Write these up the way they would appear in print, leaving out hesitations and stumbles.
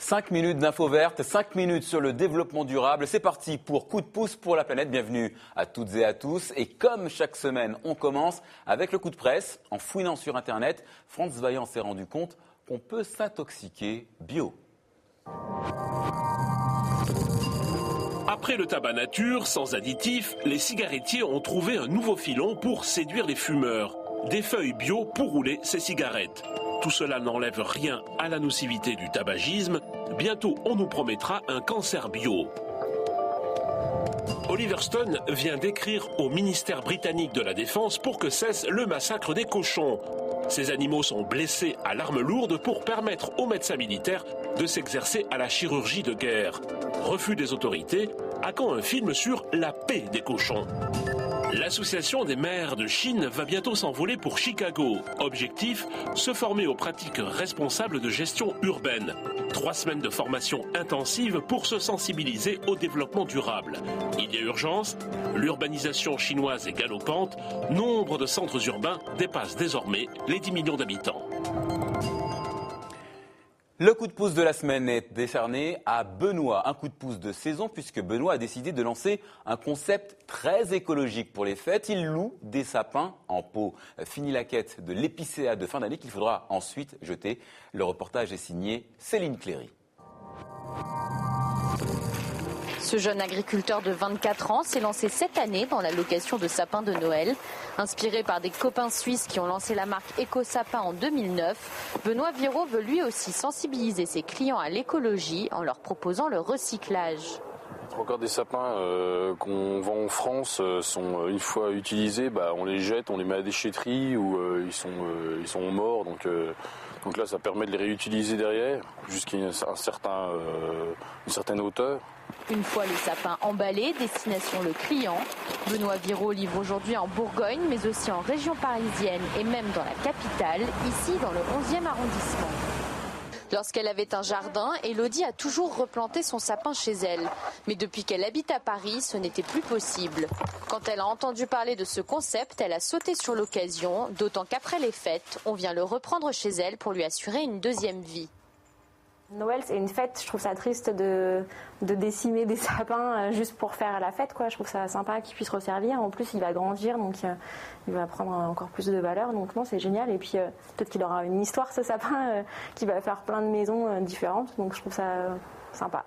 5 minutes d'infos vertes, 5 minutes sur le développement durable. C'est parti pour Coup de pouce pour la planète. Bienvenue à toutes et à tous. Et comme chaque semaine, on commence avec le coup de presse. En fouinant sur Internet, Franz Vaillant s'est rendu compte qu'on peut s'intoxiquer bio. Après le tabac nature, sans additifs, les cigarettiers ont trouvé un nouveau filon pour séduire les fumeurs. Des feuilles bio pour rouler ces cigarettes. Tout cela n'enlève rien à la nocivité du tabagisme. Bientôt, on nous promettra un cancer bio. Oliver Stone vient d'écrire au ministère britannique de la Défense pour que cesse le massacre des cochons. Ces animaux sont blessés à l'arme lourde pour permettre aux médecins militaires de s'exercer à la chirurgie de guerre. Refus des autorités, à quand un film sur la paix des cochons ? L'association des maires de Chine va bientôt s'envoler pour Chicago. Objectif, se former aux pratiques responsables de gestion urbaine. 3 semaines de formation intensive pour se sensibiliser au développement durable. Il y a urgence, l'urbanisation chinoise est galopante, nombre de centres urbains dépasse désormais les 10 millions d'habitants. Le coup de pouce de la semaine est décerné à Benoît. Un coup de pouce de saison puisque Benoît a décidé de lancer un concept très écologique pour les fêtes. Il loue des sapins en pot. Fini la quête de l'épicéa de fin d'année qu'il faudra ensuite jeter. Le reportage est signé Céline Cléry. Ce jeune agriculteur de 24 ans s'est lancé cette année dans la location de sapins de Noël. Inspiré par des copains suisses qui ont lancé la marque EcoSapin en 2009, Benoît Viraud veut lui aussi sensibiliser ses clients à l'écologie en leur proposant le recyclage. Encore des sapins qu'on vend en France sont une fois utilisés, on les jette, on les met à la déchetterie ou ils sont morts. Donc là, ça permet de les réutiliser derrière jusqu'à une certaine hauteur. Une fois le sapin emballé, destination le client. Benoît Viraud livre aujourd'hui en Bourgogne, mais aussi en région parisienne et même dans la capitale, ici dans le 11e arrondissement. Lorsqu'elle avait un jardin, Élodie a toujours replanté son sapin chez elle. Mais depuis qu'elle habite à Paris, ce n'était plus possible. Quand elle a entendu parler de ce concept, elle a sauté sur l'occasion, d'autant qu'après les fêtes, on vient le reprendre chez elle pour lui assurer une deuxième vie. Noël, c'est une fête. Je trouve ça triste de décimer des sapins juste pour faire la fête, quoi. Je trouve ça sympa qu'il puisse resservir. En plus, il va grandir, donc il va prendre encore plus de valeur. Donc non, c'est génial. Et puis peut-être qu'il aura une histoire, ce sapin, qui va faire plein de maisons différentes. Donc je trouve ça sympa.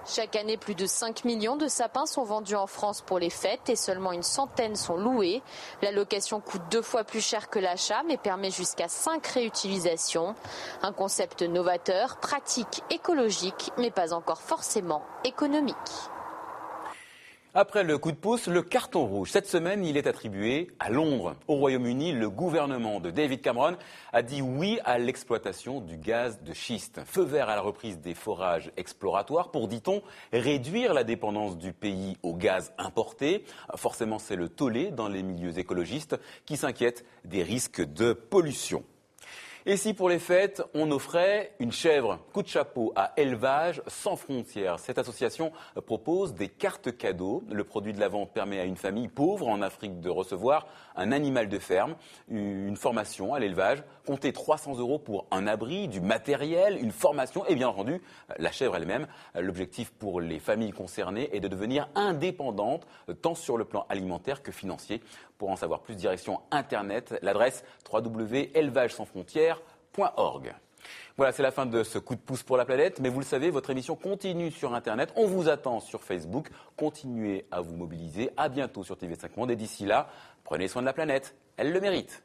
Chaque année, plus de 5 millions de sapins sont vendus en France pour les fêtes et seulement une centaine sont loués. La location coûte 2 fois plus cher que l'achat mais permet jusqu'à 5 réutilisations. Un concept novateur, pratique, écologique mais pas encore forcément économique. Après le coup de pouce, le carton rouge. Cette semaine, il est attribué à Londres. Au Royaume-Uni, le gouvernement de David Cameron a dit oui à l'exploitation du gaz de schiste. Feu vert à la reprise des forages exploratoires pour, dit-on, réduire la dépendance du pays au gaz importé. Forcément, c'est le tollé dans les milieux écologistes qui s'inquiètent des risques de pollution. Et si pour les fêtes, on offrait une chèvre, coup de chapeau à Élevage sans frontières. Cette association propose des cartes cadeaux. Le produit de la vente permet à une famille pauvre en Afrique de recevoir un animal de ferme, une formation à l'élevage, comptez 300 € pour un abri, du matériel, une formation et bien entendu la chèvre elle-même. L'objectif pour les familles concernées est de devenir indépendantes tant sur le plan alimentaire que financier. Pour en savoir plus, direction Internet, l'adresse www.elevagesansfrontières.org. Voilà, c'est la fin de ce coup de pouce pour la planète. Mais vous le savez, votre émission continue sur Internet. On vous attend sur Facebook. Continuez à vous mobiliser. À bientôt sur TV5 Monde. Et d'ici là, prenez soin de la planète. Elle le mérite.